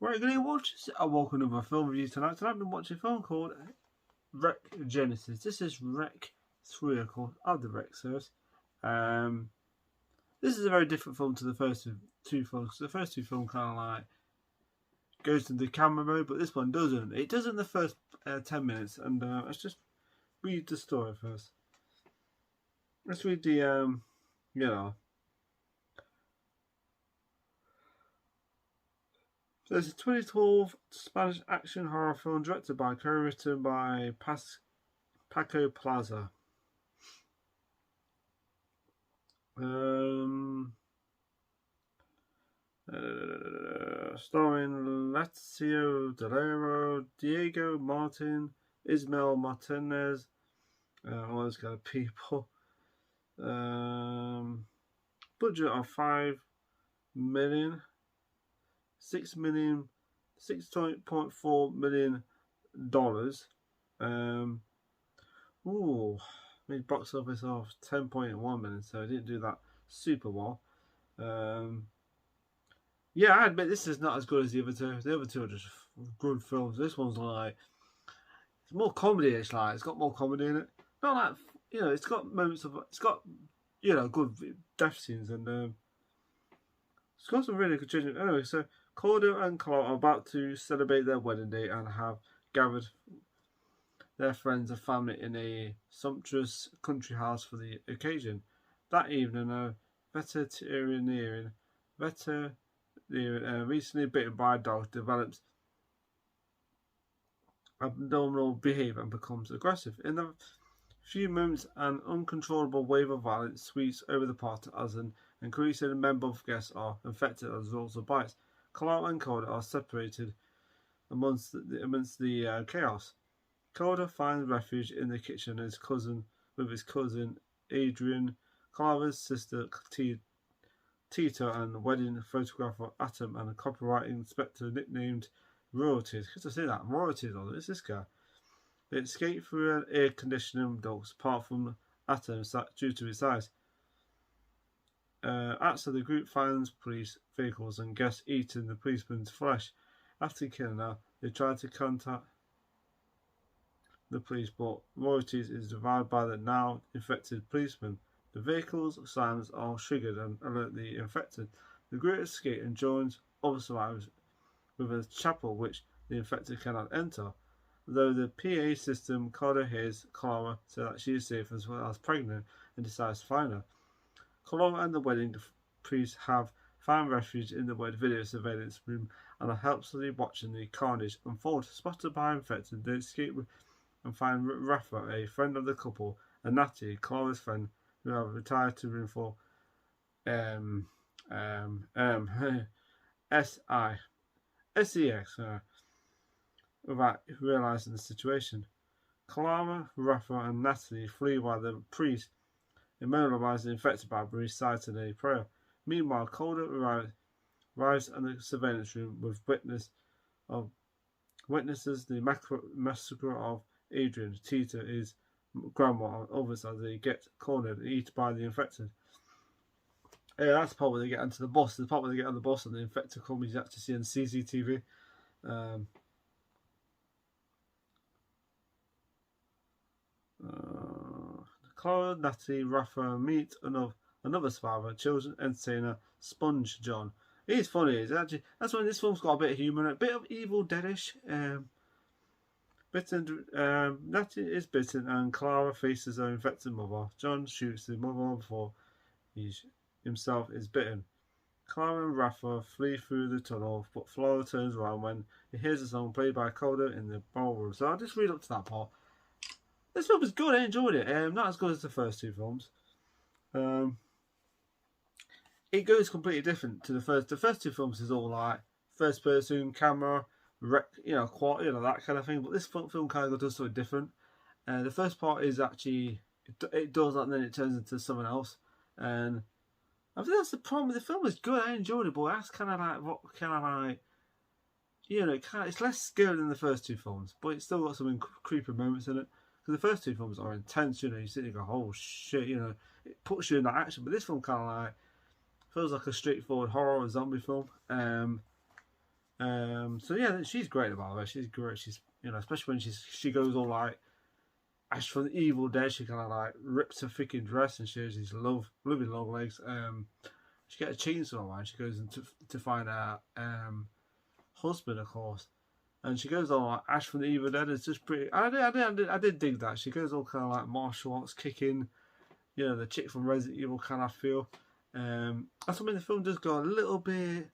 Right, going to watch I welcome another film review tonight. Tonight I've been watching a film called Wreck Genesis. This is Wreck 3, of course, of the Wreck series. This is a very different film to the first two films. The first two films kind of like goes into camera mode, but this one doesn't. It does in the first 10 minutes, and let's just read the story first. Let's read the, So it's a 2012 Spanish action horror film directed by, co-written by Paco Plaza. Starring Lazio Delero, Diego Martin, Ismael Martinez, all those kind of people. Budget of $5 million. $6.4 million. Made box office of 10.1 million, so I didn't do that super well. Yeah, I admit this is not as good as the other two. The other two are just good films. This one's like, it's more comedy-ish, like, it's got more comedy in it. Not like, it's got moments of, it's got, good death scenes, and it's got some really good children. Anyway, so Cordo and Clark are about to celebrate their wedding day and have gathered their friends and family in a sumptuous country house for the occasion. That evening, a veterinarian recently bitten by a dog develops abnormal behaviour and becomes aggressive. In a few moments, an uncontrollable wave of violence sweeps over the party as an increasing number of guests are infected as a result of bites. Clark and Calder are separated amongst the chaos. Calder finds refuge in the kitchen with his cousin Adrian, Clara's sister Tito, and wedding photographer Atom, and a copyright inspector nicknamed Royalties. Because I say that, Royalties, it's this guy. They escape through an air conditioning duct, apart from Atom due to his size. After the group finds police vehicles and guests eating the policeman's flesh. After killing her, they try to contact the police, but Royalties is devoured by the now infected policeman. The vehicle's sirens are triggered and alert the infected. The group escape and joins other survivors with a chapel which the infected cannot enter. Though the PA system, Carter hears Clara say that she is safe as well as pregnant and decides to find her. Clara and the wedding priest have found refuge in the video surveillance room and are helplessly watching the carnage unfold. Spotted by infected, they escape and find Rafa, a friend of the couple, and Natty, Clara's friend, who have retired to room for SEX without realising the situation. Clara, Rafa, and Natalie flee while the priest immobilized and infected by reciting a prayer. Meanwhile, Calder arrives in the surveillance room with witnesses the massacre of Adrian, Tita, his grandma, and others as they get cornered and eaten by the infected. Yeah, that's the part where they get onto the bus. The part where they get on the bus and the infected comes, you actually see on CCTV. Clara, Natty, Rafa meet another survivor, children entertainer Sponge John. He's funny. That's when this film's got a bit of humour, a bit of Evil Deadish. Natty is bitten, and Clara faces her infected mother. John shoots the mother before he himself is bitten. Clara and Rafa flee through the tunnel, but Flora turns around when he hears a song played by Calder in the ballroom. So I'll just read up to that part. This film was good. I enjoyed it. Not as good as the first two films. It goes completely different to the first. The first two films is all like first person camera, that kind of thing. But this film kind of does something different. The first part is actually it does that, and then it turns into something else. And I think that's the problem. The film is good. I enjoyed it, but that's kind of like it's less scary than the first two films, but it's still got some creepy moments in it. Because the first two films are intense, you sit there and go, oh shit, it puts you in that action. But this film kind of like feels like a straightforward horror or zombie film. So yeah, she's great about her. She's great. She's, you know, especially when she goes all like Ash from the Evil Dead. She kind of like rips her freaking dress and she has these lovely long legs. She gets a chainsaw, man. She goes in to find her husband, of course. And she goes all like Ash from the Evil Dead. It's just pretty. I did dig that. She goes all kind of like martial arts, kicking. You know, the chick from Resident Evil kind of feel. That's something the film does go a little bit,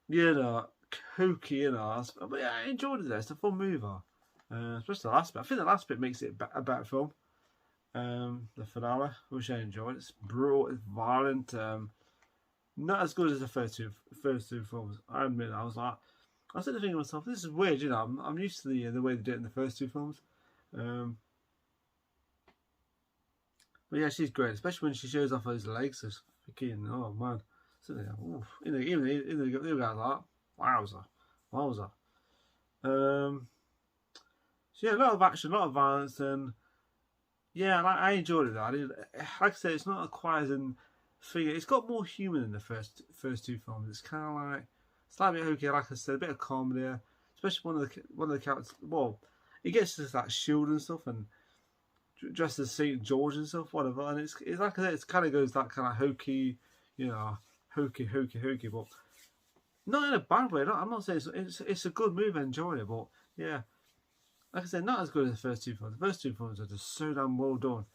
you know, kooky, you know. But yeah, I enjoyed it. It's a fun movie, especially the last bit. I think the last bit makes it a better film. The finale, which I enjoyed. It's brutal, it's violent. Not as good as the first two films. I admit, I was sitting thinking to myself, this is weird, you know. I'm used to the way they did it in the first two films. But yeah, she's great, especially when she shows off those legs. It's freaking, oh man. So, oof. Even the guy's like, wowza. So yeah, a lot of action, a lot of violence, and yeah, I enjoyed it. Like I said, it's not quite as in figure. It's got more human than the first two films. It's kind of like slightly okay, like I said, a bit of comedy, especially one of the characters. Well, he gets to that shield and stuff, and dressed as Saint George and stuff, whatever. And it's like I said, it kind of goes that kind of hokey, you know, hokey, but not in a bad way. I'm not saying it's a good movie. I enjoy it, but yeah. Like I said, not as good as the first two films. The first two films are just so damn well done.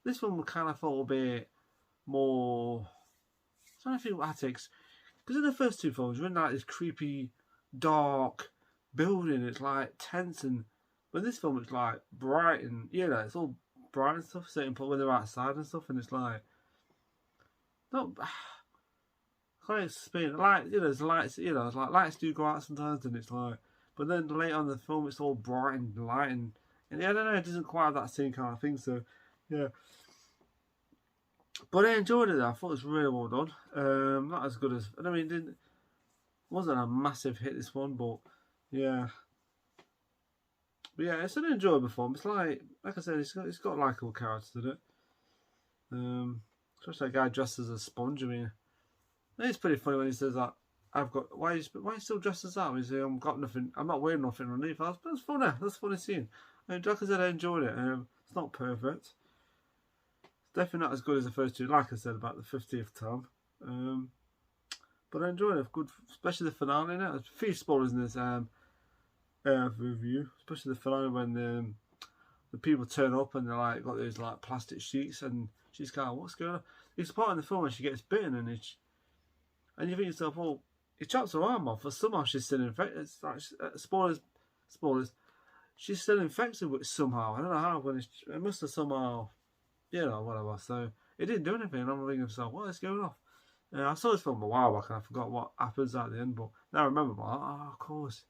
This one kind of felt a bit more. I'm trying to think what that takes. Because in the first two films, you're in like this creepy, dark building. It's like tense, and when this film, it's like bright and, you know, it's all bright and stuff. Certain point when they're outside and stuff, and it's like not. I can't explain. Like, you know, there's lights. You know, it's like lights do go out sometimes, and it's like. But then later on in the film, it's all bright and light, and yeah, I don't know, it doesn't quite have that same kind of thing. So, yeah. But I enjoyed it. I thought it was really well done. Not as good as, I mean, it wasn't a massive hit, this one, but yeah. But yeah, it's an enjoyable film. It's like I said, it's got likeable characters in it. Especially that guy dressed as a sponge. I mean, it's pretty funny when he says that. Why are you still dressed as that? He's I've got nothing. I'm not wearing nothing underneath. But it's funny. That's a funny scene. Like I said, I enjoyed it. It's not perfect. It's definitely not as good as the first two. Like I said about the 50th time. But I enjoyed it. Good, especially the finale. There's a few spoilers in this review, especially the finale when the people turn up and they're like got those like plastic sheets, and she's kind of, what's going on? It's part in the film when she gets bitten, and you think to yourself, well. He chops her arm off, but somehow she's still infected. It's like, spoilers. She's still infected with somehow. I don't know how, but it must have somehow, you know, whatever. So it didn't do anything. I'm thinking to myself, what is going off? I saw this film a while back and I forgot what happens at the end, but now I remember. Like, oh, of course.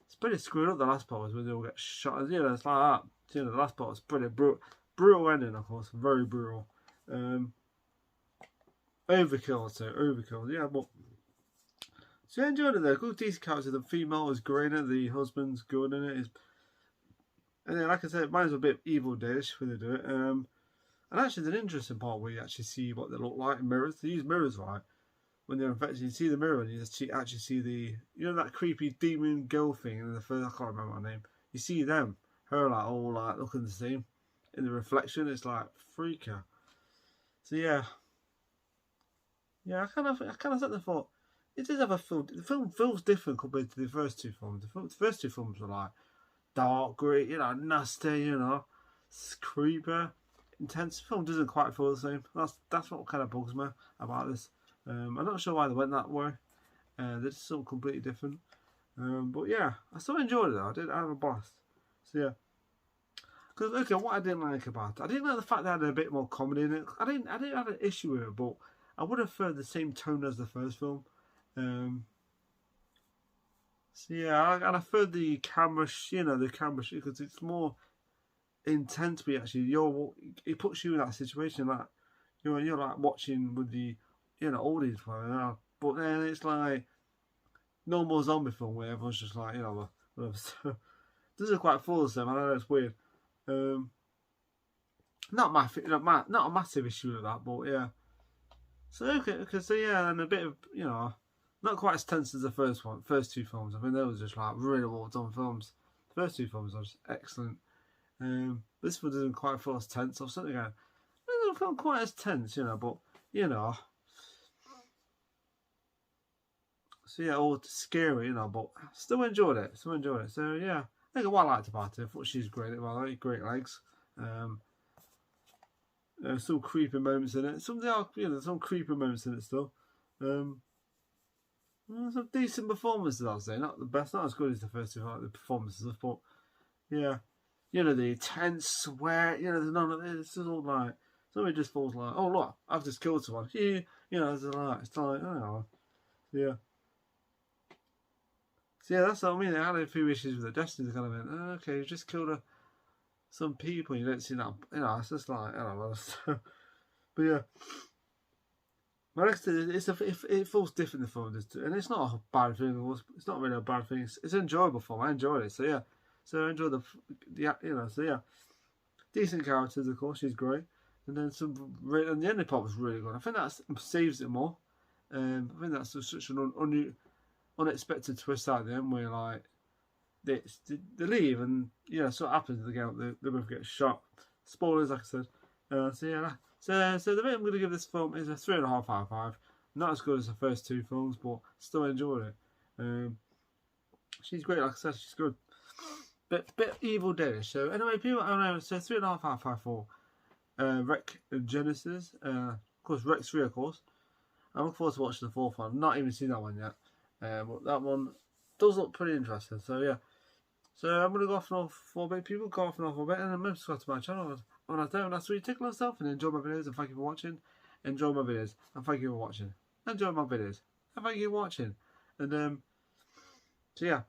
It's pretty screwed up. The last part was when they all get shot. You know, it's like that. You know, the last part was pretty brutal ending, of course, very brutal. Overkill, too. Overkill. Yeah, but. So I enjoyed it there. Good, decent character. The female is great in it. The husband's good in it. And then, like I said, mine's a bit Evil Dead-ish when they do it. And actually, there's an interesting part where you actually see what they look like in mirrors. They use mirrors, right? When they're infected, you see the mirror and you actually see the, you know, that creepy demon girl thing in the first, I can't remember her name. You see them, her like all like looking the same in the reflection. It's like freaker. So yeah, I kind of sat there and thought. It does have a film. The film feels different compared to the first two films. The first two films were like dark, gritty, you know, nasty, you know, creepy, intense. The film doesn't quite feel the same. That's what kind of bugs me about this. I'm not sure why they went that way. They're just something completely different. But yeah, I still enjoyed it though. I have a blast. So yeah. Because okay, what I didn't like about it, I didn't like the fact that it had a bit more comedy in it. I didn't have an issue with it, but I would have preferred the same tone as the first film. So yeah, and I preferred the camera, because it's more intense. But actually, it puts you in that situation that you're like watching with the audience, but then it's like normal zombie film where everyone's just like whatever. So, this is quite full of them. I know it's weird. Not a massive issue with that, but yeah. So okay, so yeah, and a bit of Not quite as tense as the first two films. I mean, they were just like really well done films. The first two films are just excellent. This one doesn't quite feel as tense. I was sitting there going, it doesn't feel quite as tense, you know, but, you know. So yeah, all scary, you know, but still enjoyed it. So yeah, I think what I liked about it, I thought she's great. Well, I like great legs. There's some creepy moments in it. Some creepy moments in it still. Some decent performances, I'll say. Not the best, not as good as the first two, like the performances, but yeah, you know, the intense sweat. You know, there's none of this. It's just all like somebody just falls like, oh look, I've just killed someone. Yeah, you know, it's like I don't know. Yeah. So yeah, that's what I mean. I had a few issues with the Destiny kind of went, oh, okay, you just killed some people. You don't see that, you know. It's just like, I don't know. But yeah, my next thing is it feels different from this, and it's not a bad thing. It's not really a bad thing. It's an enjoyable film. I enjoyed it. So yeah, so I enjoyed the you know. So yeah, decent characters, of course. She's great, and then and the ending part was really good. I think that saves it more. I think that's such an unexpected twist at the end where like they leave and yeah, so what happens they both get shot. Spoilers, like I said. So yeah, so the rate I'm going to give this film is a 3.5 out of 5. Not as good as the first two films, but still enjoyed it. She's great, like I said, she's good. Bit Evil Dead. So anyway, people, I don't know. So 3.5 out of 5 for Wreck Genesis. Of course, Wreck 3, of course. I'm looking forward to watching the fourth one. I've not even seen that one yet. But that one does look pretty interesting. So yeah. So I'm going to go off and off for a bit. People go off and off for a bit. And remember to subscribe to my channel. When I don't, that's really tickle myself. And enjoy my videos. And thank you for watching. Enjoy my videos. And thank you for watching. Enjoy my videos. And thank you for watching. And so yeah.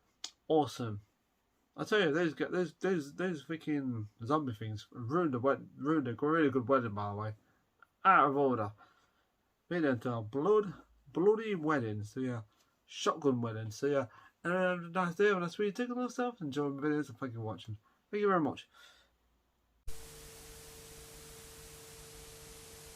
Awesome. I tell you, those freaking zombie things ruined a really good wedding, by the way. Out of order. Made it into a bloody wedding. So yeah. Shotgun wedding. So yeah. And nice day. When I sweet tickle myself. Enjoy my videos and thank you for watching. Thank you very much.